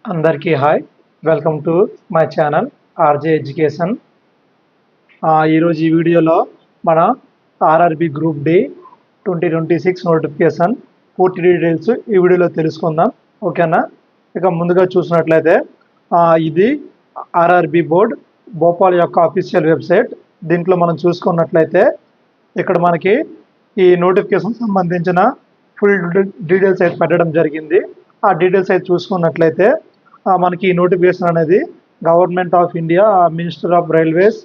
అందరికీ hi. Welcome to my channel RJ education. ఈరోజు ఈ వీడియోలో మన ఆర్ఆర్బి గ్రూప్ డి 2026 నోటిఫికేషన్ పూర్తి డీటెయిల్స్ ఈ వీడియోలో తెలుసుకుందాం. ఓకేనా? ఇక ముందుగా చూసినట్లయితే ఇది ఆర్ఆర్బి బోర్డ్ భోపాల్ యొక్క అఫీషియల్ వెబ్సైట్. దీంట్లో మనం చూసుకున్నట్లయితే ఇక్కడ మనకి ఈ నోటిఫికేషన్ సంబంధించిన ఫుల్ డీటెయిల్స్ అయితే పెట్టడం జరిగింది. ఆ డీటెయిల్స్ అయితే చూసుకున్నట్లయితే మనకి ఈ నోటిఫికేషన్ అనేది government of India minister of railways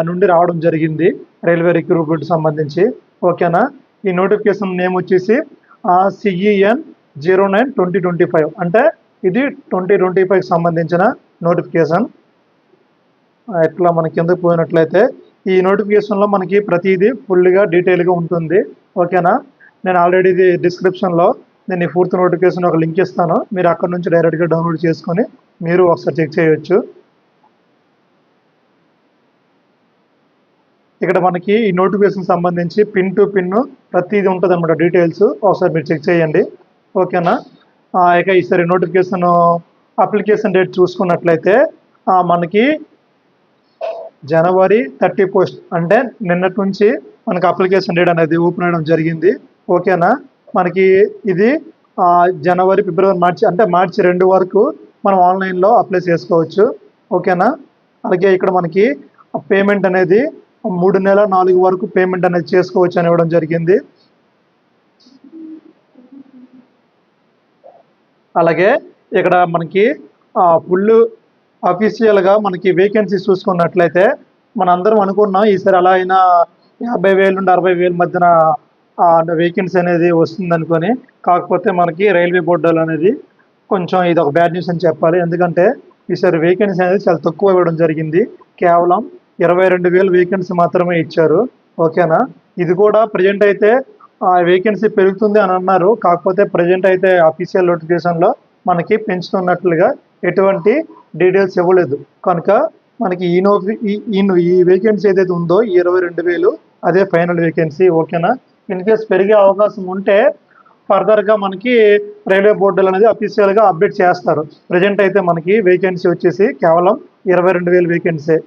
నుండి రావడం జరిగింది, రైల్వే రిక్రూట్మెంట్ సంబంధించి. ఓకేనా? ఈ నోటిఫికేషన్ నేమ్ వచ్చేసి CEN 09/2025, అంటే ఇది 2025 సంబంధించిన నోటిఫికేషన్. ఇట్లా మనకి కిందకు పోయినట్లయితే ఈ నోటిఫికేషన్లో మనకి ప్రతిదీ ఫుల్గా డీటెయిల్గా ఉంటుంది. ఓకేనా? నేను ఆల్రెడీ ఇది డిస్క్రిప్షన్లో నేను ఈ పూర్తి నోటిఫికేషన్ ఒక లింక్ ఇస్తాను, మీరు అక్కడ నుంచి డైరెక్ట్గా డౌన్లోడ్ చేసుకొని మీరు ఒకసారి చెక్ చేయొచ్చు. ఇక్కడ మనకి ఈ నోటిఫికేషన్ సంబంధించి పిన్ టు పిన్ ప్రతిదీ ఉంటుంది అనమాట, డీటెయిల్స్ ఒకసారి మీరు చెక్ చేయండి. ఓకేనా? ఇక ఈసారి నోటిఫికేషన్ అప్లికేషన్ డేట్ చూసుకున్నట్లయితే మనకి January 31 అంటే నిన్నటి నుంచి మనకి అప్లికేషన్ డేట్ అనేది ఓపెన్ అవ్వడం జరిగింది. ఓకేనా? మనకి ఇది జనవరి, ఫిబ్రవరి, మార్చి అంటే మార్చి 2 వరకు మనం ఆన్లైన్లో అప్లై చేసుకోవచ్చు. ఓకేనా? అలాగే ఇక్కడ మనకి పేమెంట్ అనేది 3 నెలల 4 వరకు పేమెంట్ అనేది చేసుకోవచ్చు అని ఇవ్వడం జరిగింది. అలాగే ఇక్కడ మనకి ఫుల్ అఫీషియల్గా మనకి వేకెన్సీస్ చూసుకున్నట్లయితే మన అందరం అనుకున్నాం ఈసారి అలా అయినా 50,000 నుండి 60,000 మధ్యన వేకెన్సీ అనేది వస్తుంది అనుకొని. కాకపోతే మనకి రైల్వే బోర్డు అనేది కొంచెం ఇది ఒక బ్యాడ్ న్యూస్ అని చెప్పాలి. ఎందుకంటే ఈసారి వేకెన్సీ అనేది చాలా తక్కువ ఇవ్వడం జరిగింది, కేవలం 22,000 వేకెన్సీ మాత్రమే ఇచ్చారు. ఓకేనా? ఇది కూడా ప్రజెంట్ అయితే వేకెన్సీ పెరుగుతుంది అని అన్నారు, కాకపోతే ప్రజెంట్ అయితే అఫీషియల్ నోటిఫికేషన్లో మనకి పెంచుతున్నట్లుగా ఎటువంటి డీటెయిల్స్ ఇవ్వలేదు. కనుక మనకి ఈ వేకెన్సీ ఏదైతే ఉందో ఈ 22,000 అదే ఫైనల్ వేకెన్సీ. ఓకేనా? ఇన్ కేస్ పెరిగే అవకాశం ఉంటే ఫర్దర్గా మనకి రైల్వే బోర్డులు అనేది అఫీషియల్గా అప్డేట్ చేస్తారు. ప్రజెంట్ అయితే మనకి వేకెన్సీ వచ్చేసి కేవలం 22,000 వేకెన్సీ.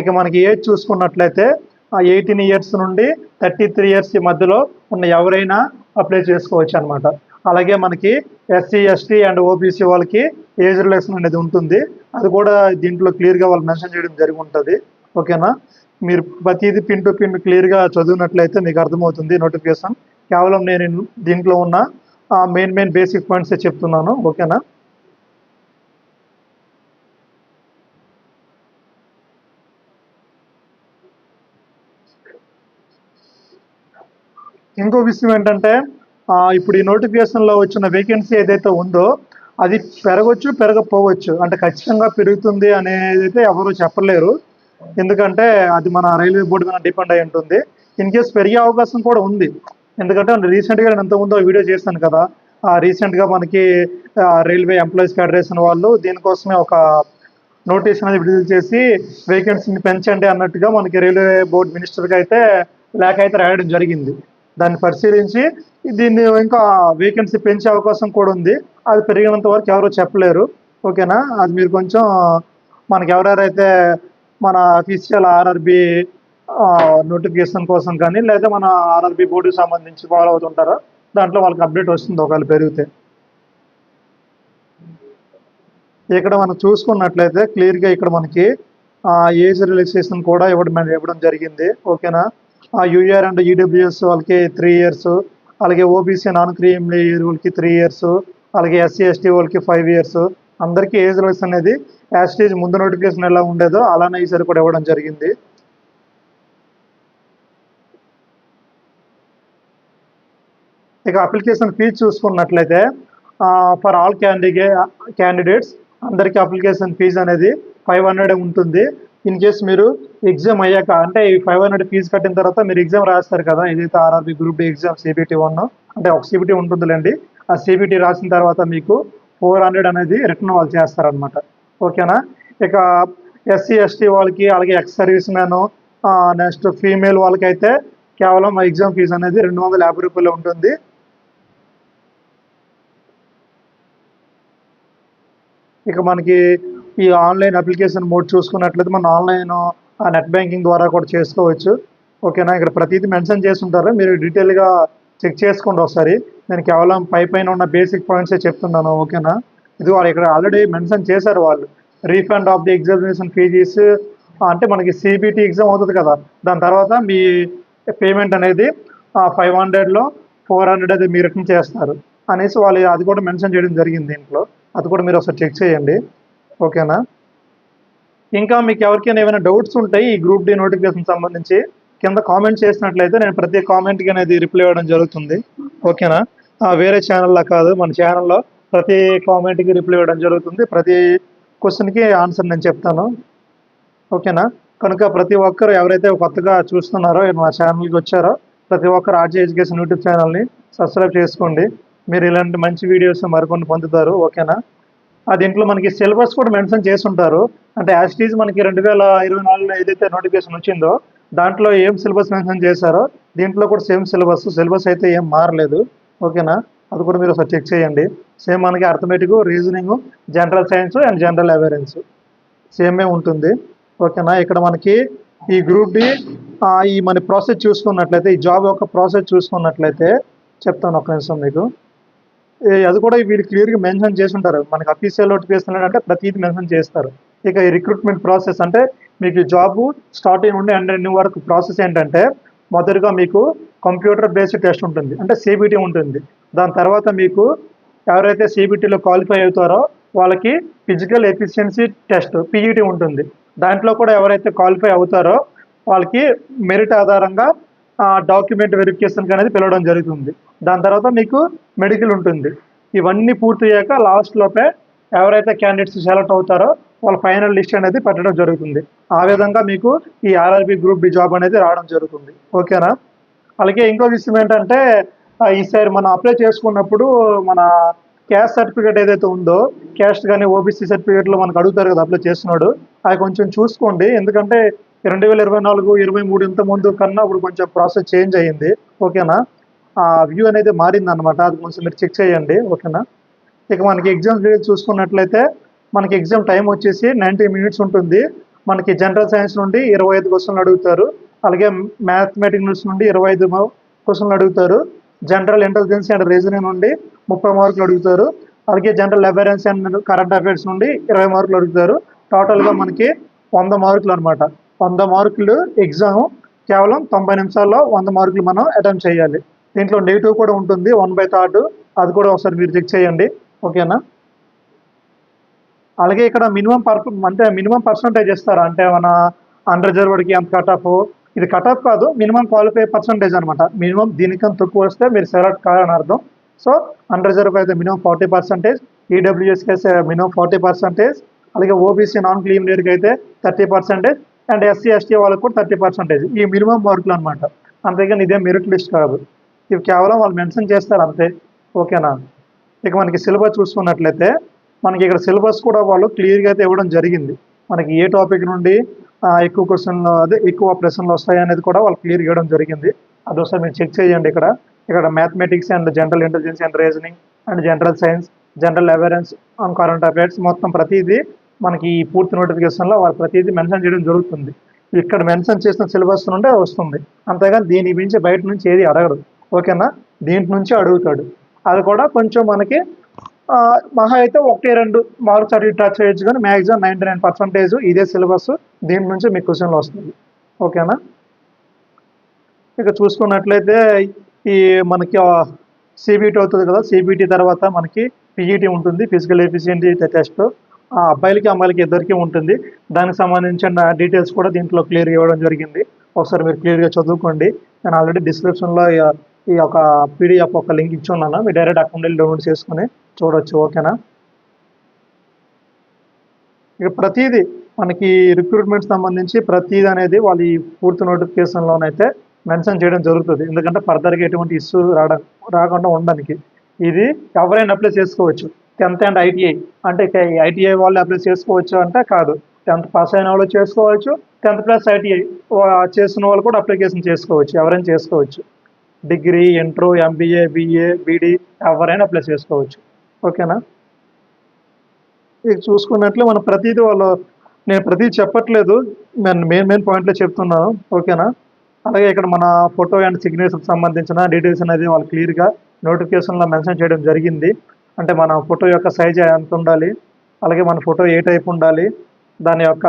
ఇక మనకి ఏజ్ చూసుకున్నట్లయితే 18 ఇయర్స్ నుండి 33 ఇయర్స్ మధ్యలో ఉన్న ఎవరైనా అప్లై చేసుకోవచ్చు అనమాట. అలాగే మనకి SC, ST అండ్ OBC వాళ్ళకి ఏజ్ రిలేషన్ అనేది ఉంటుంది, అది కూడా దీంట్లో క్లియర్గా వాళ్ళు మెన్షన్ చేయడం జరిగి ఉంటుంది. ఓకేనా? మీరు ప్రతిదీ పిన్ టు పిన్ క్లియర్గా చదివినట్లయితే మీకు అర్థమవుతుంది నోటిఫికేషన్. కేవలం నేను దీంట్లో ఉన్న మెయిన్ బేసిక్ పాయింట్స్ చెప్తున్నాను. ఓకేనా? ఇంకో విషయం ఏంటంటే ఇప్పుడు ఈ నోటిఫికేషన్లో వచ్చిన వేకెన్సీ ఏదైతే ఉందో అది పెరగవచ్చు, పెరగకపోవచ్చు. అంటే ఖచ్చితంగా పెరుగుతుంది అనేది అయితే ఎవరు చెప్పలేరు, ఎందుకంటే అది మన రైల్వే బోర్డు మీద డిపెండ్ అయి ఉంటుంది. ఇన్ కేస్ పెరిగే అవకాశం కూడా ఉంది, ఎందుకంటే రీసెంట్గా నేను ఎంతకుముందు వీడియో చేశాను కదా, రీసెంట్గా మనకి రైల్వే ఎంప్లాయీస్ ఫెడరేషన్ వాళ్ళు దీనికోసమే ఒక నోటీస్ అనేది విడుదల చేసి వేకెన్సీని పెంచండి అన్నట్టుగా మనకి రైల్వే బోర్డు మినిస్టర్గా అయితే లేఖ అయితే రాయడం జరిగింది. దాన్ని పరిశీలించి దీన్ని ఇంకా వేకెన్సీ పెంచే అవకాశం కూడా ఉంది, అది పెరిగినంత వరకు ఎవరు చెప్పలేరు. ఓకేనా? అది మీరు కొంచెం మనకి ఎవరెవరైతే మన అఫీషియల్ ఆర్ఆర్బి నోటిఫికేషన్ కోసం కానీ లేదా మన ఆర్ఆర్బి బోర్డుకి సంబంధించి ఫాలో అవుతుంటారో దాంట్లో వాళ్ళకి అప్డేట్ వస్తుంది ఒకవేళ పెరిగితే. ఇక్కడ మనం చూసుకున్నట్లయితే క్లియర్గా ఇక్కడ మనకి ఏజ్ రిలాక్సేషన్ కూడా ఇవ్వడం జరిగింది. ఓకేనా? UR అండ్ EWS వాళ్ళకి 3 ఇయర్స్, అలాగే OBC నాన్ క్రీమీ వాళ్ళకి 3 ఇయర్స్, అలాగే SC, ST వాళ్ళకి 5 ఇయర్స్. అందరికీ ఏజ్ రిలాక్స్ అనేది యాస్టేజ్ ముందు నోటిఫికేషన్ ఎలా ఉండేదో అలానే ఈసారి కూడా ఇవ్వడం జరిగింది. ఇక అప్లికేషన్ ఫీజు చూసుకున్నట్లయితే ఫర్ ఆల్ క్యాండిడేట్స్ అందరికీ అప్లికేషన్ ఫీజు అనేది 500 ఉంటుంది. ఇన్ కేస్ మీరు ఎగ్జామ్ అయ్యాక అంటే ఈ 500 ఫీజు కట్టిన తర్వాత మీరు ఎగ్జామ్ రాస్తారు కదా, ఏదైతే RRB group D exam CBT 1 అంటే ఒక CBT ఉంటుందిలేండి, ఆ CBT రాసిన తర్వాత మీకు 400 అనేది రిటర్న్ వాళ్ళు చేస్తారనమాట. ఓకేనా? ఇక SC, ST వాళ్ళకి అలాగే ex service man next female వాళ్ళకైతే కేవలం ఎగ్జామ్ ఫీజు అనేది 250 రూపాయలు ఉంటుంది. ఇక మనకి ఈ ఆన్లైన్ అప్లికేషన్ మోడ్ చూసుకున్నట్లయితే మనం ఆన్లైన్ నెట్ బ్యాంకింగ్ ద్వారా కూడా చేసుకోవచ్చు. ఓకేనా, ఇక్కడ ప్రతిదీ మెన్షన్ చేసి ఉంటారు, మీరు డీటెయిల్గా చెక్ చేసుకోండి ఒకసారి. నేను కేవలం పైన ఉన్న బేసిక్ పాయింట్సే చెప్తున్నాను. ఓకేనా, ఇది వాళ్ళు ఇక్కడ ఆల్రెడీ మెన్షన్ చేశారు వాళ్ళు. Refund of the examination fees అంటే మనకి సిబిటి ఎగ్జామ్ అవుతుంది కదా, దాని తర్వాత మీ పేమెంట్ అనేది 500లో 400 అది మీరు రిటర్న్ చేస్తారు అనేసి వాళ్ళు అది కూడా మెన్షన్ చేయడం జరిగింది దీంట్లో. అది కూడా మీరు ఒకసారి చెక్ చేయండి. ఓకేనా, ఇంకా మీకు ఎవరికైనా ఏమైనా డౌట్స్ ఉంటాయి ఈ గ్రూప్ డి నోటిఫికేషన్ సంబంధించి కింద కామెంట్ చేసినట్లయితే నేను ప్రతి కామెంట్కి అనేది రిప్లై ఇవ్వడం జరుగుతుంది. ఓకేనా, వేరే ఛానల్లో కాదు, మన ఛానల్లో ప్రతి కామెంట్కి రిప్లై ఇవ్వడం జరుగుతుంది. ప్రతి క్వశ్చన్కి ఆన్సర్ నేను చెప్తాను. ఓకేనా, కనుక ప్రతి ఒక్కరు ఎవరైతే కొత్తగా చూస్తున్నారో మా ఛానల్కి వచ్చారో ప్రతి ఒక్కరు ఆర్జే ఎడ్యుకేషన్ యూట్యూబ్ ఛానల్ని సబ్స్క్రైబ్ చేసుకోండి. మీరు ఇలాంటి మంచి వీడియోస్ మరికొన్ని పొందుతారు. ఓకేనా, దీంట్లో మనకి సిలబస్ కూడా మెన్షన్ చేసి ఉంటారు. అంటే యాజ్ ఇట్ ఈజ్ మనకి 2024లో ఏదైతే నోటిఫికేషన్ వచ్చిందో దాంట్లో ఏం సిలబస్ మెన్షన్ చేశారో దీంట్లో కూడా సేమ్ సిలబస్ అయితే ఏం మారలేదు. ఓకేనా, అది కూడా మీరు ఒకసారి చెక్ చేయండి. సేమ్ మనకి arithmetic, reasoning, general science and general awareness సేమే ఉంటుంది. ఓకేనా, ఇక్కడ మనకి ఈ గ్రూప్ డి ఈ మన ప్రాసెస్ చూసుకున్నట్లయితే, ఈ జాబ్ యొక్క ప్రాసెస్ చూసుకున్నట్లయితే చెప్తాను ఒక నిమిషం మీకు. అది కూడా వీళ్ళు క్లియర్గా మెన్షన్ చేసి ఉంటారు. మనకి అఫీషియల్ నోటిఫికేషన్ అంటే ప్రతిదీ మెన్షన్ చేస్తారు. ఇక ఈ రిక్రూట్మెంట్ ప్రాసెస్ అంటే మీకు జాబ్ స్టార్టింగ్ నుండి ఎండింగ్ వరకు ప్రాసెస్ ఏంటంటే, మొదటిగా మీకు కంప్యూటర్ బేస్డ్ టెస్ట్ ఉంటుంది, అంటే సిబిటి ఉంటుంది. దాని తర్వాత మీకు ఎవరైతే సిబిటిలో క్వాలిఫై అవుతారో వాళ్ళకి ఫిజికల్ ఎఫిషియన్సీ టెస్ట్ పిఈటి ఉంటుంది. దాంట్లో కూడా ఎవరైతే క్వాలిఫై అవుతారో వాళ్ళకి మెరిట్ ఆధారంగా డాక్యుమెంట్ వెరిఫికేషన్ అనేది పిలవడం జరుగుతుంది. దాని తర్వాత మీకు మెడికల్ ఉంటుంది. ఇవన్నీ పూర్తయ్యాక లాస్ట్లోపే ఎవరైతే క్యాండిడేట్స్ సెలెక్ట్ అవుతారో వాళ్ళ ఫైనల్ లిస్ట్ అనేది పెట్టడం జరుగుతుంది. ఆ విధంగా మీకు ఈ ఆర్ఆర్బి గ్రూప్ డి జాబ్ అనేది రావడం జరుగుతుంది. ఓకేనా, అలాగే ఇంకో విషయం ఏంటంటే ఈసారి మనం అప్లై చేసుకున్నప్పుడు మన క్యాస్ట్ సర్టిఫికేట్ ఏదైతే ఉందో, క్యాస్ట్ కానీ ఓబీసీ సర్టిఫికేట్లో మనకు అడుగుతారు కదా అప్లై చేస్తున్నాడు, అది కొంచెం చూసుకోండి. ఎందుకంటే 2024, 23 ఇంత ముందు కన్నా ఇప్పుడు కొంచెం ప్రాసెస్ చేంజ్ అయ్యింది. ఓకేనా, ఆ వ్యూ అనేది మారింది అనమాట, అది కొంచెం మీరు చెక్ చేయండి. ఓకేనా, ఇక మనకి ఎగ్జామ్ డీటెయిల్స్ చూసుకున్నట్లయితే మనకి ఎగ్జామ్ టైం వచ్చేసి 90 మినిట్స్ ఉంటుంది. మనకి జనరల్ సైన్స్ నుండి 25 క్వశ్చన్లు అడుగుతారు. అలాగే మ్యాథమెటిక్స్ నుండి 25 క్వశ్చన్లు అడుగుతారు. జనరల్ ఇంటెలిజెన్స్ అండ్ రీజనింగ్ నుండి 30 మార్కులు అడుగుతారు. అలాగే general awareness and current affairs నుండి 20 మార్కులు అడుగుతారు. టోటల్గా మనకి 100 మార్కులు అనమాట. 100 మార్కులు ఎగ్జామ్ కేవలం 90 నిమిషాల్లో 100 మార్కులు మనం అటెంప్ట్ చేయాలి. దీంట్లో నెగిటివ్ కూడా ఉంటుంది 1/3, అది కూడా ఒకసారి మీరు చెక్ చేయండి. ఓకేనా, అలాగే ఇక్కడ మినిమం పర్సంటేజ్ ఇస్తారు. అంటే మన అన్రిజర్వ్డ్కి ఎంత కట్ ఆఫ్, ఇది కట్ ఆఫ్ కాదు, మినిమం క్వాలిఫై పర్సంటేజ్ అనమాట. మినిమం దీనికన్నా తక్కువ వస్తే మీరు సెలెక్ట్ కాదని అర్థం. సో అన్రిజర్వ్ అయితే మినిమం 40%, ఈడబ్ల్యూఎస్కి అయితే మినిమం 40%, అలాగే ఓబీసీ నాన్ క్రీమిలేయర్కి అయితే 30%, అండ్ ఎస్సీ ఎస్టీ వాళ్ళకి కూడా 30%. ఈ మినిమం మార్కులు అనమాట, అంతేగాని ఇదే మెరిట్ లిస్ట్ కాదు. ఇవి కేవలం వాళ్ళు మెన్షన్ చేస్తారు అంతే. ఓకేనా, ఇక మనకి సిలబస్ చూసుకున్నట్లయితే మనకి ఇక్కడ సిలబస్ కూడా వాళ్ళు క్లియర్గా అయితే ఇవ్వడం జరిగింది. మనకి ఏ టాపిక్ నుండి ఎక్కువ క్వశ్చన్లు ఎక్కువ ప్రశ్నలు వస్తాయి అనేది కూడా వాళ్ళు క్లియర్గా ఇవ్వడం జరిగింది. అది ఒకసారి మీరు చెక్ చేయండి. ఇక్కడ mathematics and general intelligence and reasoning and general science, general awareness and current affairs మొత్తం ప్రతిదీ మనకి ఈ పూర్తి నోటిఫికేషన్లో వాళ్ళు ప్రతిదీ మెన్షన్ చేయడం జరుగుతుంది. ఇక్కడ మెన్షన్ చేసిన సిలబస్ నుండే వస్తుంది, అంతేగాని దీని మించి బయట నుంచి ఏది అడగడు. ఓకేనా, దీంట్ నుంచి అడుగుతాడు. అది కూడా కొంచెం మనకి మహా అయితే 1-2 మార్క్స్ అడిగి టచ్ చేయొచ్చు, కానీ మ్యాక్సిమం 99% ఇదే సిలబస్, దీని నుంచి మీకు క్వశ్చన్లు వస్తుంది. ఓకేనా, ఇక చూసుకున్నట్లయితే ఈ మనకి సిబిటి అవుతుంది కదా, సిబిటి తర్వాత మనకి పిఈటి ఉంటుంది, ఫిజికల్ ఎఫిషియన్సీ టెస్ట్. అబ్బాయిలకి అమ్మాయిలకి ఇద్దరికి ఉంటుంది. దానికి సంబంధించిన డీటెయిల్స్ కూడా దీంట్లో క్లియర్గా ఇవ్వడం జరిగింది. ఒకసారి మీరు క్లియర్గా చదువుకోండి. నేను ఆల్రెడీ డిస్క్రిప్షన్లో ఈ యొక్క పీడిఎఫ్ ఒక లింక్ ఇచ్చి ఉన్నాను, మీరు డైరెక్ట్ అకౌంట్ వెళ్ళి డౌన్లోడ్ చేసుకుని చూడవచ్చు. ఓకేనా, ఇక ప్రతిదీ మనకి రిక్రూట్మెంట్ సంబంధించి ప్రతిదీ అనేది వాళ్ళు ఈ పూర్తి నోటిఫికేషన్లోనైతే మెన్షన్ చేయడం జరుగుతుంది. ఎందుకంటే ఫర్దర్గా ఎటువంటి ఇష్యూ రాకుండా ఉండడానికి. ఇది ఎవరైనా అప్లై చేసుకోవచ్చు. 10th అండ్ ఐటీఐ అంటే ఐటీఐ వాళ్ళు అప్లై చేసుకోవచ్చు అంటే కాదు, 10th పాస్ అయిన వాళ్ళు చేసుకోవచ్చు, 10th+ ఐటీఐ చేసిన వాళ్ళు కూడా అప్లికేషన్ చేసుకోవచ్చు, ఎవరైనా చేసుకోవచ్చు. Degree, inter, MBA, BA, BEd ఎవరైనా అప్లై చేసుకోవచ్చు. ఓకేనా, ఇక చూసుకున్నట్లే మనం ప్రతీది వాళ్ళు నేను ప్రతీది చెప్పట్లేదు. నేను మెయిన్ పాయింట్‌లే చెప్తున్నాను. ఓకేనా? అలాగే ఇక్కడ మన ఫోటో అండ్ సిగ్నేచర్‌కి సంబంధించిన డీటెయిల్స్ అనేది వాళ్ళు క్లియర్‌గా నోటిఫికేషన్‌లో మెన్షన్ చేయడం జరిగింది. అంటే మన ఫోటో యొక్క సైజ్ ఎంతుండాలి, అలాగే మన ఫోటో ఏ టైప్ ఉండాలి, దాని యొక్క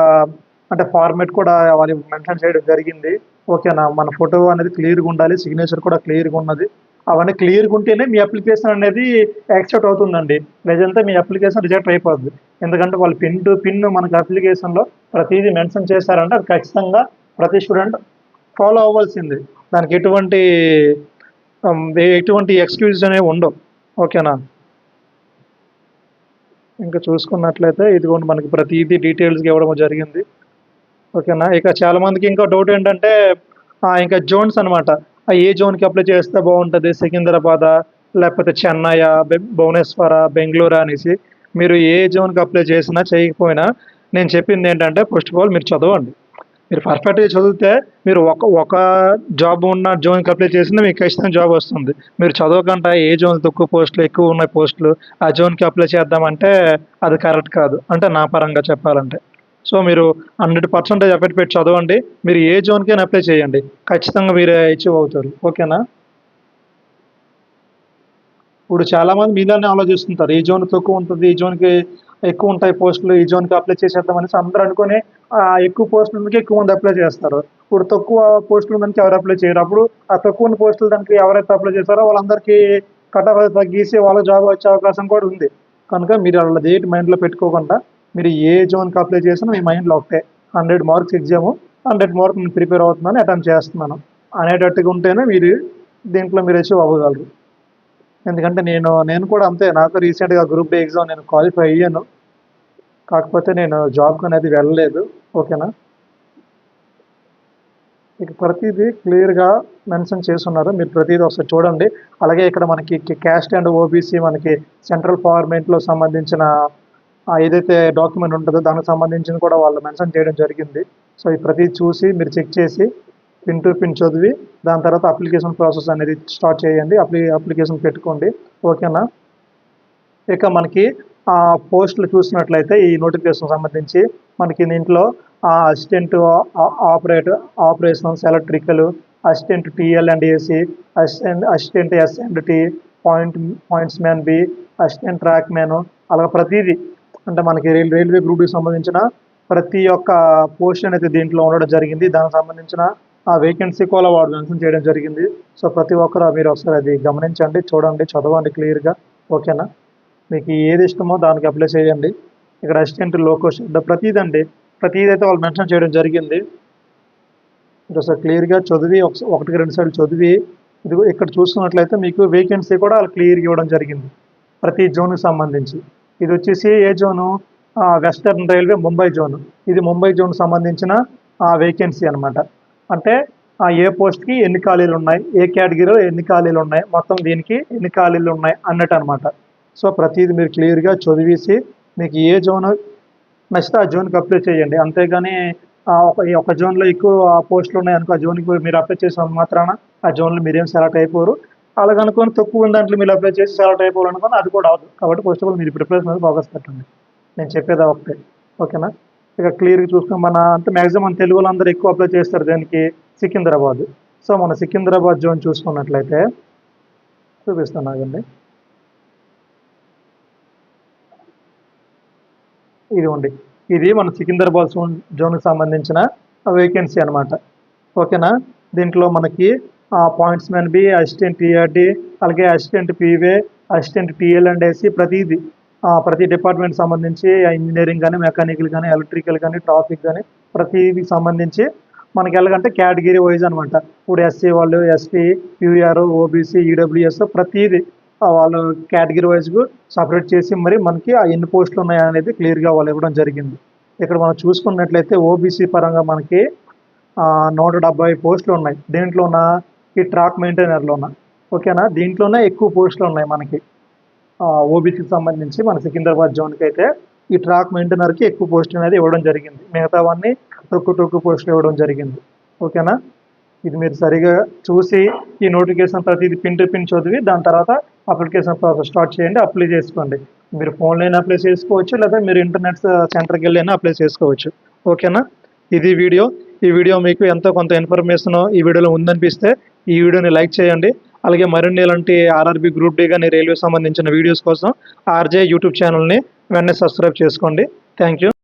అంటే ఫార్మాట్ కూడా వాళ్ళు మెన్షన్ చేయడం జరిగింది. ఓకేనా? మన ఫోటో అనేది క్లియర్‌గా ఉండాలి. సిగ్నేచర్ కూడా క్లియర్‌గా ఉన్నది. అవన్నీ క్లియర్‌గా ఉంటేనే మీ అప్లికేషన్ అనేది యాక్సెప్ట్ అవుతుందండి. లేదంటే మీ అప్లికేషన్ రిజెక్ట్ అయిపోద్ది. ఎందుకంటే వాళ్ళు పిన్ టు పిన్ మనకి అప్లికేషన్‌లో ప్రతీదీ మెన్షన్ చేశారంటే అది ఖచ్చితంగా ప్రతి స్టూడెంట్ ఫాలో అవ్వాల్సిందే. దానికి ఎటువంటి ఎక్స్‌క్యూజెస్ అనేవి ఉండవు. ఓకేనా? ఇంకా చూసుకున్నట్లయితే ఇదిగోండి మనకి ప్రతీదీ డీటెయిల్స్‌గా ఇవ్వడం జరిగింది. ఓకేనా? ఇక చాలా మందికి ఇంకో డౌట్ ఏంటంటే ఇంకా జోన్స్ అనమాట. ఏ జోన్‌కి అప్లై చేస్తే బావుంటది? సికింద్రాబాదా? లేకపోతే చెన్నైయా? భువనేశ్వరా? బెంగుళూరా? అనేసి. మీరు ఏ జోన్‌కి అప్లై చేసినా, చేయకపోయినా నేను చెప్పిందేంటంటే ఫస్ట్ ఆఫ్ ఆల్ మీరు చదవండి. మీరు పర్ఫెక్ట్‌గా చదివితే మీరు ఒక జాబ్ ఉన్న జోన్‌కి అప్లై చేసినా మీకు ఖచ్చితంగా జాబ్ వస్తుంది. మీరు చదవకుండా ఏ జోన్ తక్కువ పోస్టులు, ఎక్కువ ఉన్నాయి పోస్టులు ఆ జోన్‌కి అప్లై చేద్దామంటే అది కరెక్ట్ కాదు. అంటే నా పరంగా చెప్పాలంటే. సో, మీరు 100% ఎఫర్ట్ పెట్టి చదవండి. మీరు ఏ జోన్‌కైనా అప్లై చేయండి. ఖచ్చితంగా మీరు అచీవ్ అవుతారు. ఓకేనా? ఇప్పుడు చాలామంది మీలానే ఆలోచిస్తుంటారు. ఈ జోన్ తక్కువ ఉంటది. ఈ జోన్‌కి ఎక్కువ ఉంటాయి పోస్టులు. ఈ జోన్‌కి అప్లై చేసేద్దాం అనేసి అందరూ అనుకోని ఎక్కువ పోస్టులు ఉన్నకే ఎక్కువ మంది అప్లై చేస్తారు. ఇప్పుడు తక్కువ పోస్టులు ఉన్నదానికి ఎవరు అప్లై చేయరు. అప్పుడు ఆ తక్కువ ఉన్న పోస్టులు దానికి ఎవరైతే అప్లై చేశారో వాళ్ళందరికీ కట్ ఆఫ్ తగ్గేసి వాళ్ళకి జాబ్ వచ్చే అవకాశం కూడా ఉంది. కనుక మీరు ఆళ్ళది ఏటి మైండ్‌లో పెట్టుకోకుండా మీరు ఏ జోన్‌కి అప్లై చేసినా మీ మైండ్‌లో ఒకటే 100 మార్క్స్ ఎగ్జాము. 100 మార్క్స్ నేను ప్రిపేర్ అవుతున్నాను, అటెంప్ట్ చేస్తున్నాను అనేటట్టుగా ఉంటేనే మీరు దీంట్లో మీరు అచీవ్ అవ్వగలరు. ఎందుకంటే నేను కూడా అంతే. నాకు రీసెంట్‌గా గ్రూప్ డి ఎగ్జామ్ నేను క్వాలిఫై అయ్యాను. కాకపోతే నేను జాబ్‌కనేది వెళ్ళలేదు. ఓకేనా? ఇక ప్రతీదీ క్లియర్‌గా మెన్షన్ చేసున్నారు. మీరు ప్రతీదీ ఒకసారి చూడండి. అలాగే ఇక్కడ మనకి క్యాస్ట్ అండ్ ఓబీసీ మనకి సెంట్రల్ ఫార్మాట్‌లో సంబంధించిన ఏదైతే డాక్యుమెంట్ ఉంటదో దానికి సంబంధించింది కూడా వాళ్ళు మెన్షన్ చేయడం జరిగింది. సో, ఈ ప్రతీది చూసి మీరు చెక్ చేసి పిన్ టు పిన్ చదివి దాని తర్వాత అప్లికేషన్ ప్రాసెస్ అనేది స్టార్ట్ చేయండి. అప్లికేషన్ పెట్టుకోండి. ఓకేనా? ఇక మనకి పోస్టులు చూసినట్లయితే ఈ నోటిఫికేషన్ సంబంధించి మనకి దీంట్లో assistant operations electrical, assistant TL and AC, assistant S and T, points man B, assistant track man, అలా ప్రతిదీ అంటే మనకి రైల్వే గ్రూప్కి సంబంధించిన ప్రతి ఒక్క పోస్ట్ అనేది దీంట్లో ఉండడం జరిగింది. దానికి సంబంధించిన వేకెన్సీ కూడా వాడు మెన్షన్ చేయడం జరిగింది. సో, ప్రతి ఒక్కరు మీరు ఒకసారి అది గమనించండి, చూడండి, చదవండి క్లియర్‌గా. ఓకేనా? మీకు ఏది ఇష్టమో దానికి అప్లై చేయండి. ఇక్కడ అసిస్టెంట్ లోకో షెడ్ ప్రతీదండి. ప్రతీదైతే వాళ్ళు మెన్షన్ చేయడం జరిగింది. మీరొకసారి క్లియర్‌గా చదివి ఒకటికి 2 సార్లు చదివి ఇదిగో ఇక్కడ చూస్తున్నట్లయితే మీకు వేకెన్సీ కూడా ఆళ్ళు క్లియర్‌గా ఇవ్వడం జరిగింది. ప్రతి జోన్‌కి సంబంధించి. ఇదొచ్చేసి ఏ zone western railway Mumbai zone. ఇది ముంబై జోన్‌కి సంబంధించిన వేకెన్సీ అనమాట. అంటే ఏ పోస్ట్‌కి ఎన్ని ఖాళీలున్నాయి, ఏ కేటగిరీలో ఎన్ని ఖాళీలున్నాయి, మొత్తం దీనికి ఎన్ని ఖాళీలున్నాయి అన్నట్టనమాట. సో, ప్రతీది మీరు క్లియర్‌గా చదివేసి మీకు ఏ జోను నచ్చితే ఆ జోన్‌కి అప్లై చేయండి. అంతేగాని ఈ ఒక జోన్‌లో ఎక్కువ పోస్టులున్నాయనుకో ఆ జోన్‌కి మీరు అప్లై చేసినంత మాత్రాన ఆ జోన్‌లో మీరేం సెలెక్ట్ అయిపోరు. అలాగనుకోని తక్కువ ఉన్న దాంట్లో మీరు అప్లై చేసి సెలెక్ట్ అయిపోవాలనుకోని అది కూడా అవ్వదు. కాబట్టి ఫస్ట్ ఆఫ్ ఆల్ మీరు ప్రిపరేషన్ మీద ఫోకస్ పెట్టండి. నేను చెప్పేది ఒకటే. ఓకేనా? ఇక క్లియర్‌గా చూసుకొని అంటే మాక్సిమం మన తెలుగులో అందరూ ఎక్కువ అప్లై చేస్తారు దేనికి? సికింద్రాబాద్. సో, మన సికింద్రాబాద్ జోన్ చూసుకున్నట్లయితే చూపిస్తాను ఆగండి. ఇదిగోండి. ఇది మన సికింద్రాబాద్ జోన్‌కి సంబంధించిన వేకెన్సీ అనమాట. ఓకేనా? దీంట్లో మనకి points man B, assistant TRD, అలాగే assistant P way, assistant TL and AC ప్రతీది ప్రతి డిపార్ట్‌మెంట్ సంబంధించి ఇంజినీరింగ్ గాని, మెకానికల్ గాని, ఎలక్ట్రికల్ గాని, ట్రాఫిక్ గాని ప్రతీది సంబంధించి మనకి ఎలాగంటే కేటగిరీ వైస్ అనమాట. ఇప్పుడు ఎస్సీ వాళ్ళు ఎస్టీ, యూఆర్, ఓబీసీ, ఈడబ్ల్యూఎస్ ప్రతీది వాళ్ళు కేటగిరీ వైస్‌గా సెపరేట్ చేసి మరి మనకి ఎన్ని పోస్టులు ఉన్నాయనేది క్లియర్‌గా వాళ్ళు ఇవ్వడం జరిగింది. ఇక్కడ మనం చూసుకున్నట్లయితే ఓబీసీ పరంగా మనకి 170 పోస్టులున్నాయి. దేంట్లోన ఈ ట్రాక్ మెయింటైనర్‌లోన. ఓకేనా? దీంట్లోనే ఎక్కువ పోస్టులున్నాయి మనకి. ఓబీసీకి సంబంధించి మన సికింద్రాబాద్ జోన్‌కైతే ఈ ట్రాక్ మెయింటైనర్‌కి ఎక్కువ పోస్టులు అనేది ఇవ్వడం జరిగింది. మిగతావన్నీ తక్కువ పోస్టులు ఇవ్వడం జరిగింది. ఓకేనా? ఇది మీరు సరిగా చూసి ఈ నోటిఫికేషన్ ప్రతిది పిన్ టు పిన్ చదివి దాని తర్వాత అప్లికేషన్ ప్రాసెస్ స్టార్ట్ చేయండి. అప్లై చేసుకోండి. మీరు ఫోన్లో అప్లై చేసుకోవచ్చు, లేదా మీరు ఇంటర్నెట్ సెంటర్కి వెళ్ళి అప్లై చేసుకోవచ్చు. ఓకేనా? ఇది వీడియో. ఈ వీడియో మీకు ఎంతో కొంత ఇన్ఫర్మేషన్ ఈ వీడియోలో ఉందనిపిస్తే ఈ వీడియోని లైక్ చేయండి. అలాగే మరిన్ని ఇలాంటి ఆర్ఆర్బీ గ్రూప్ డి కానీ రైల్వే సంబంధించిన వీడియోస్ కోసం ఆర్జే యూట్యూబ్ ఛానల్ని వెంటనే సబ్స్క్రైబ్ చేసుకోండి. Thank you.